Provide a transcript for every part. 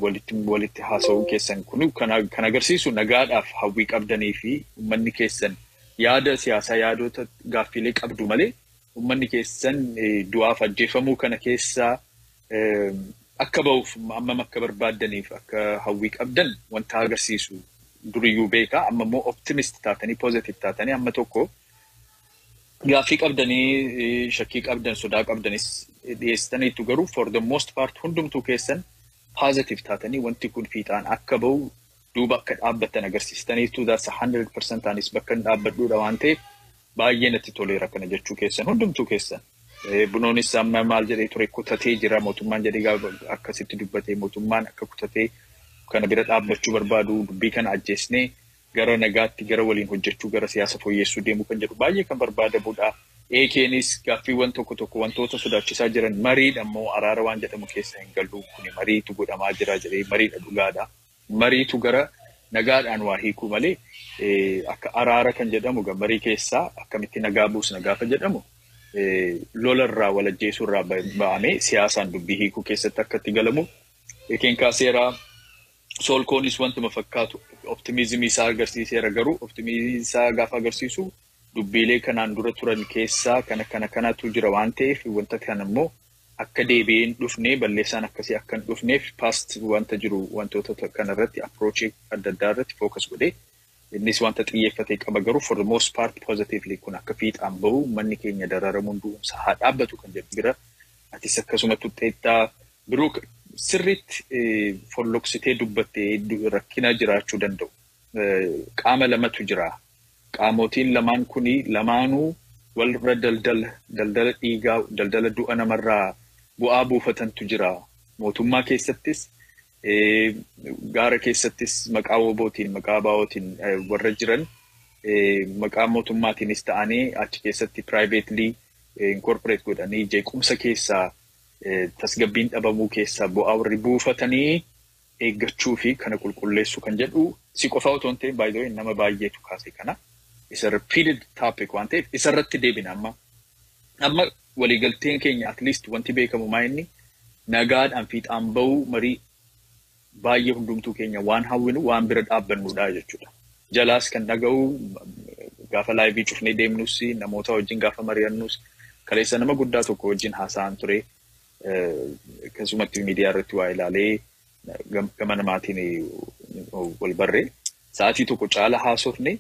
walitti haasa'uu keessan kun kan agarsiisu nagaadhaaf hawwii qabdanii fi uummanni keessan yaada siyaasaa yaadota gaaffiilee qabdu malee uummanni keessan du'aaf ajjeefamuu kana keessaa akka ba'uuf amma akka barbaaddaniif akka hawwii qabdan wanta agarsiisu duriyyuu beekaa amma immoo optimist taatanii positive taatanii amma tokko gaaffii qabdanii shakkii qabdan sodaa qabdanis dhiyeessitaniitu garuu for the most part hundumtuu keessan positive taatanii wanti kun fiixaan akka ba'u duuba akka dhaabbattan agarsiistaniitu that's 100% anis bakka dhaabbadhuudha waan ta'eef baay'ee natti toleera kana jechuu keessan hundumtuu keessan. Bunoonis amma maal jedhee ture kutatee jira mootummaan jedhee akkasitti dubbatee mootummaan akka kutatee kana bira dhaabbachuu barbaadu dubbii kana ajjeesnee gara nagaatti gara waliin hojjechuu gara siyaasa fooyyessuu deemuu kan jedhu baay'ee kan barbaadamudha. Eekeenis gaaffiiwwan tokko wantoota sodaachisaa jiran mariidha immoo araara waan jedhamu keessa hin galu kuni mariitu godhamaa jira jedhee mariidha dhugaadha. Mariitu gara nagaadhaan waa hiikuu malee akka araara kan jedhamu marii keessaa akkamitti nagaa buusna gaafa jedhamu lolarraa walajjeesuurraa ba'amee siyaasaan dubbii hiikuu keessatti akka itti galamu eekeen kaaseeraa soolkoonis wantuma fakkaatu optimizimii isaa agarsiiseera garuu optimizimii isaa gaafa agarsiisu dubbiilee kanaan dura turan keessaa kanatu jira waan ta'eef wanta kana immoo akka deebi'een dhufnee balleessaan akkasii akka hin dhufneef past wanta jiru wantoota kanarratti approach adda addaa irratti focus godhee innis wanta xiyyeeffatee qaba garuu for the most part positively kun akka fiixaan bahu manni keenya dararamuun du'umsa haa dhaabbatu kan jedhu bira atis akkasuma tuxxeettaa biroo sirriitti folloksitee dubbattee rakkina jiraachuu danda'u. Qaama lamatu jira. Qaamotiin lamaan kuni lamaanuu walirra daldala dhiigaa daldala du'a namarraa bu'aa buufatantu jira. Mootummaa keessattis gaara keessattis maqaa wobootiin maqaa baa'ootiin warra jiran maqaa mootummaatiinis ta'anii achi keessatti privately incorporate godhanii jeequmsa keessaa tasgabbiin dhabamuu keessaa bu'aa warri buufatanii eeggachuu fi kana qulqulleessuu kan jedhu si qofaa otoo hin ta'in by the way nama baay'eetu kaase kana isa repeated topic waan ta'eef isarratti deebina amma waliigalteen keenya at least wanti beekamu maa inni nagaadhaan fiixaan ba'uu marii baay'ee hundumtuu keenya waan hawwinu waan bira dhaabbannudha jechuudha. Jalaas kan dhaga'u gaafa laayivii cufnee deemnus namoota wajjin gaafa mari'annus kaleessa nama guddaa tokko wajjin haasa'an ture akkasumatti miidiyaa irratti waa ilaalee gama namaatiin wal barree sa'aatii tokko caala haasofne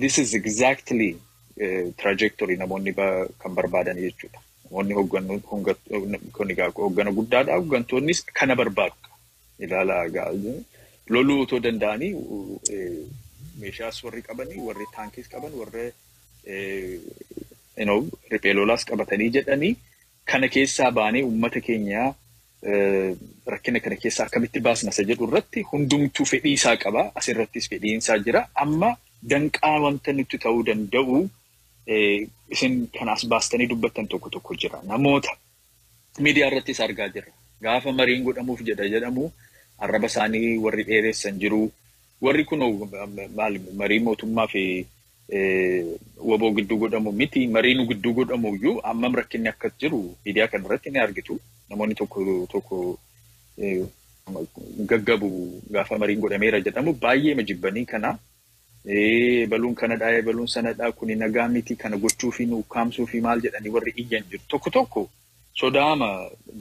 this is exactly trajectory namoonni kan barbaadan jechuudha. Namoonni hooggana guddaadha hooggantoonnis kana barbaadu. Ilaalaa loluu otoo danda'anii meeshaas warri qabanii warri taankis qaban warri riphee lolaas qabatanii jedhanii kana keessaa baanee uummata keenya rakkina kana keessaa akkamitti baasna isa jedhu irratti hundumtuu fedhii isaa qaba asirrattis fedhiin isaa jira amma danqaa wanta nutti ta'uu danda'u isin kanaas baastanii dubbattan tokko jira namoota miidiyaa irrattis argaa jirra gaafa mariin godhamuuf jedhamu arraba isaanii warri dheeressan jiru warri kun marii mootummaa fi waboo gidduu godhamu miti mariin gidduu godhamu iyyuu amma rakkinni akka jiru miidiyaa kanarratti ni argitu namoonni tokko gaggabu gaafa mariin godhameera jedhamu baay'ee majibbanii kana baluun kana dhaa'ee baluun sana dhaa kuni nagaa miti kana gochuu fi nuukkaamsuu fi maal jedhanii warri iyyan jiru tokko sodaama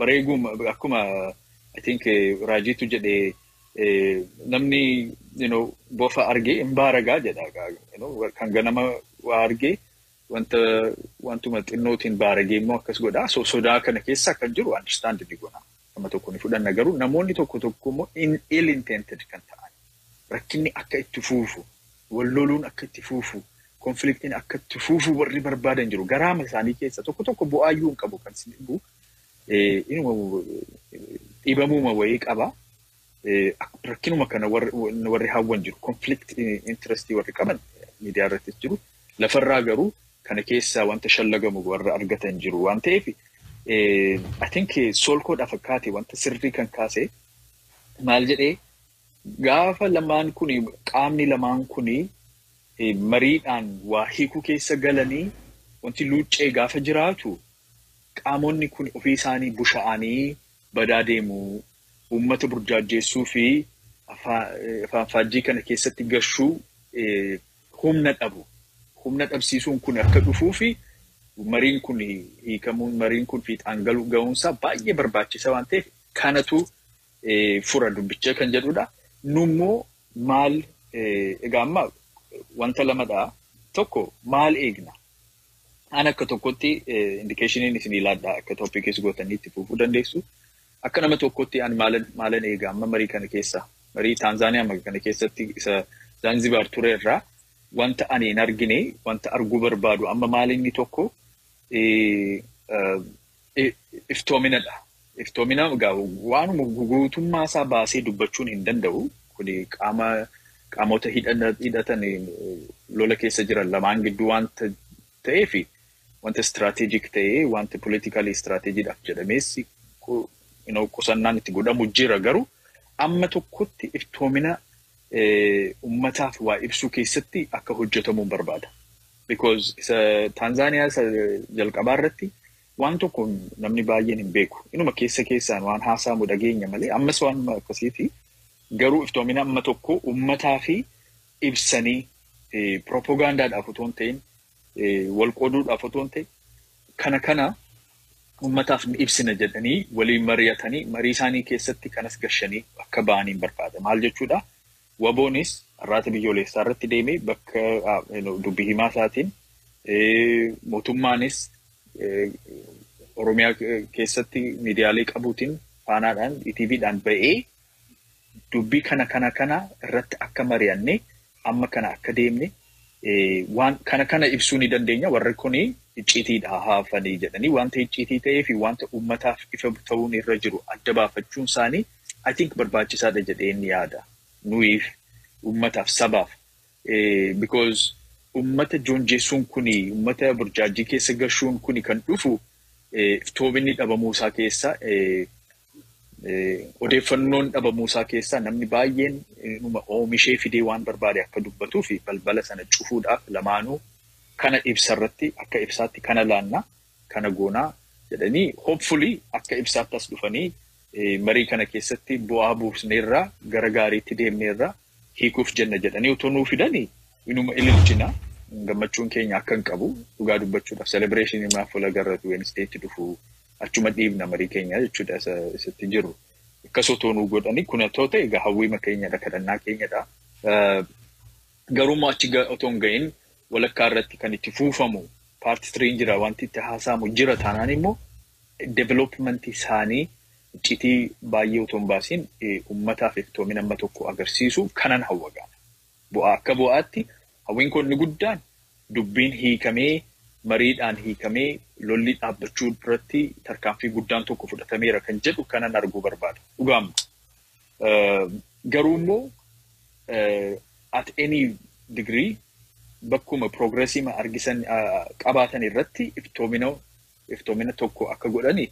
bareeguma akkuma I think Rajitu jedhee namni bofa argee hin baaragaa jedha kan ganama waa argee wantuma xinnootiin baaragee immoo akkas godha sodaa kana keessa kan jiru understand ni godha amma tokko ni fudhanna garuu namoonni tokko immoo ill intended kan ta'an rakkinni akka itti fuufu walloluun akka itti fuufu konfliktiin akka itti fuufu warri barbaadan jiru garaama isaanii keessa tokko bu'aayyuu hin qabu kan sibu dhiibamuma wayii qaba rakkinuma kana warri hawwan jiru conflict interest warri qaban miidiyaa irratti jiru lafarraa garuu kana keessa wanta shallagamu warra argatan jiru waan ta'eef I think soolkoodhaaf fakkaate wanta sirrii kan kaase maal jedhee gaafa lamaan kuni qaamni lamaan kuni mariidhaan waa hiikuu keessa galanii wanti luuccee gaafa jiraatu qaamonni kun ofii isaanii busha'anii badaa deemu uummata burjaajessuu fi afaan faajjii kana keessatti gashuu humna dhabu. Humna dhabsiisuun kun akka dhufuu fi mariin kun hiikamuun mariin kun fiixaan ga'uunsaa baay'ee barbaachisa waan ta'eef kanatu fura dubbicha kan jedhudha. Nummoo maal egaa amma wanta lamadha. Tokko maal eegna? An akka tokkotti indikeeshiniin isin ilaadha akka tooppikees gootanii itti fufuu dandeessu. Akka nama tokkotti an maalan eega amma marii kana keessa marii Taanzaaniyaa kana keessatti isa Zanzibar ture irraa wanta ani hin argine wanta arguu barbaadu amma maalinni tokko iftoominadha. Iftoomina egaa waanuma guutummaa isaa baasee dubbachuun hin danda'u. Kuni qaamota hidhatan lola keessa jiran lamaan gidduu wanta ta'ee fi wanta strategic ta'ee wanta politically strategiidhaaf jedhameessi qusannaan itti godhamu jira garuu amma tokkotti iftoomina ummataaf waa ibsuu keessatti akka hojjetamuun barbaada. Because Tanzania jalqabaa irratti waan tokko namni baay'een hin beeku. Inuma keessaan waan haasa'amu dhageenya malee ammas waan akkasiiti. Garuu iftoomina amma tokko ummataa fi ibsanii propagaandaadhaaf otoo hin ta'in wal qooduudhaaf otoo hin ta'in kana ummataaf ibsina jedhanii waliin mari'atanii marii isaanii keessatti kanas gashanii akka ba'aniin barbaada. Maal jechuudha? Waboonis arraata biyyoolessaa irratti deemee bakka dubbii himaa isaatiin mootummaanis Oromiyaa keessatti miidiyaalee qabuutiin faanaadhaan ETVdhaan ba'ee dubbii kana irratti akka mari'anne amma kana akka deemne waan kana ibsuu ni dandeenya. Warri kuni icciitiidha haafanii jedhanii wanta icciitii ta'ee fi wanta ummataaf ifa ta'uun irra jiru adda baafachuun isaanii I think barbaachisaadha jedhee ni yaada. Nuyiif ummataaf sabaaf because ummata joonjessuun kuni ummata burjaajii keessa gashuun kuni kan dhufu iftoominni dhabamuu isaa keessa odeeffannoon dhabamuu isaa keessa namni baay'een oomishee fidee waan barbaade akka dubbatuu fi balbala sana cufuudhaaf lamaanuu kana ibsarratti akka ibsaatti kana laannaa kana goonaa jedhanii hopefully akka ibsaatti as dhufanii marii kana keessatti bu'aa buusneerraa gara gaariitti deemneerraa hiikuuf jenna jedhanii otoo nuu fidanii inuma ililchina gammachuun keenya akka hin qabu dhugaa dubbachuudhaaf celebration maaf wal agarratu Wednesdaytti dhufu achuma dhiibna marii keenya jechuudha isatti jiru. Akkas otoo nuu godhanii kun otoo ta'e egaa hawwiima keenyadha kadhannaa keenyadha. Garuu achi otoo hin gahin walakkaa irratti kan itti fuufamu paartii 3 jira wanti itti haasa'amu jira taanaan immoo development isaanii icciitii baay'ee otoo hin baasiin ummataaf iftoomina amma tokko agarsiisu kanan hawwagaa. Akka bu'aatti hawwiin kun inni guddaan dubbiin hiikamee mariidhaan hiikamee lolli dhaabbachuu irratti tarkaanfii guddaan tokko fudhatameera kan jedhu kanan arguu barbaada. Dhugaama. Garuu immoo at any degree bakkuma progressiima argisan qabaatan irratti iftoomina tokko akka godhani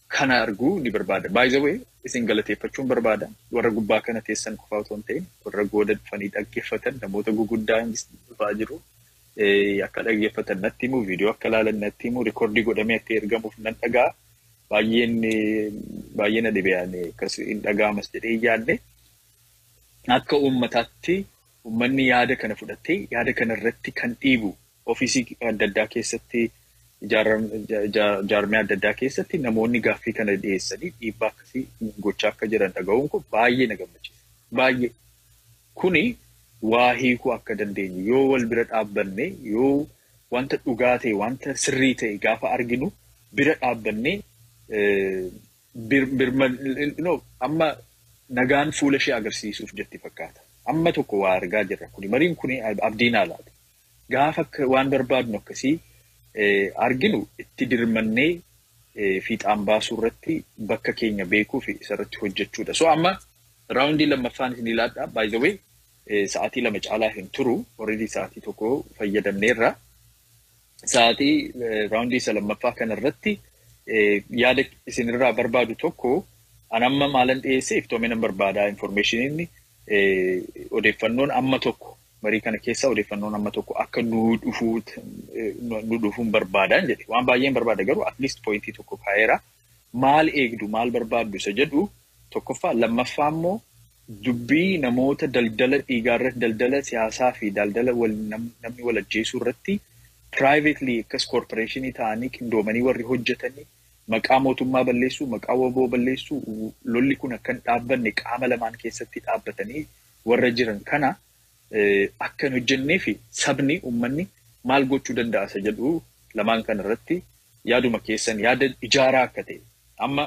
kana arguu ni barbaada. By the way, isin galateeffachuun barbaada. Warra gubbaa kana teessan qofaa otoo hin ta'in warra gooda dhufanii dhaggeeffatan namoota guguddaa dhufaa jiru. Akka dhaggeeffatan natti himu viidiyoo akka ilaalan natti himu rikoordii godhamee akka ergamuuf nan dhagaa baay'ee na dhibeen akkas hin dhagaamas jedhee yaadne akka uummataatti uummanni yaada kana fudhattee yaada kana irratti kan dhiibu ofiisii adda addaa keessatti jaarmee adda addaa keessatti namoonni gaaffii kana dhiyeessanii dhiibbaa akkasii gochaa akka jiran dhaga'uun kun baay'ee na gammachiisa. Baay'ee kuni waa hiikuu akka dandeenyu yoo wal bira dhaabbanne yoo wanta dhugaa ta'e wanta sirrii ta'e gaafa arginu bira dhaabbanne amma nagaan fuula ishee agarsiisuuf jetti fakkaata. Amma tokko waa argaa jirra kuni mariin kuni abdiin haalaati. Gaafa waan barbaadnu akkasii arginu itti dirmannee fiixaan baasuu irratti bakka keenya beekuu fi isarratti hojjechuudha. So amma raawundii lammaffaan isin ilaadha. By the way, sa'aatii 2 caalaa hin turu. Already sa'aatii tokko fayyadamneerra. Sa'aatii raawundii isa lammaffaa kanarratti yaada isinirraa barbaadu tokko anamma maalan dhiyeessee iftoomina barbaadaa information odeeffannoon amma tokko marii kana keessa odeeffannoon amma tokko akka nu dhufuun barbaadan jedhe waan baay'een barbaada garuu at least pointii tokko kaa'eera maal eegdu maal barbaaddu isa jedhu tokkoffaa lammaffaa immoo dubbii namoota daldala dhiigaarratti daldala siyaasaa fi daldala namni wal ajjeesuu irratti privately akkas corporationii ta'anii qindoomanii warri hojjetanii maqaa mootummaa balleessuu maqaa waboo balleessuu lolli kun akka hin dhaabbanne qaama lamaan keessatti dhaabbatanii warra jiran kana akka hin hojjennee fi sabni uummanni maal gochuu danda'a isa jedhu lamaan kana irratti yaaduma keessan yaada ijaaraa akka ta'e amma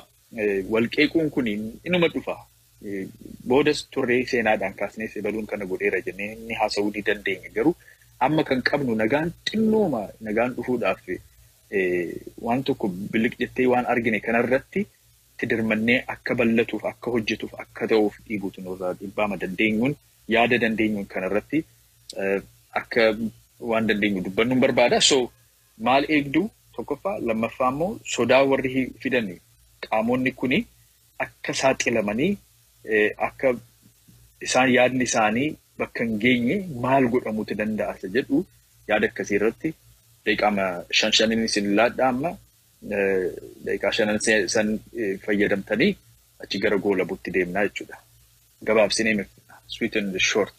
walqeequun kun inuma dhufa. Boodas turree seenaadhaan kaasnee sebaluun kana godheera jennee inni haasa'uu ni dandeenya garuu amma kan qabnu nagaan xinnooma nagaan dhufuudhaaf waan tokko biliq jettee waan argine kanarratti itti dirmannee akka ballatuuf akka hojjetuuf akka ta'uuf dhiibuutu nurraa dhibbaama dandeenyuun yaada dandeenyuun kanarratti akka waan dandeenyu dubbannuun barbaada. So maal eegduu tokkoffaa lammaffaa immoo sodaa warri fidan qaamonni kuni akka saaxilamanii akka isaan yaadni isaanii bakka hin geenye maal godhamuutu danda'a isa jedhu yaada akkasii irratti daqiiqaa 5 isin laadhaa amma daqiiqaa 5 san fayyadamtanii achi gara goolabuutti deemnaa jechuudha. Gabaabsinee sweet and short.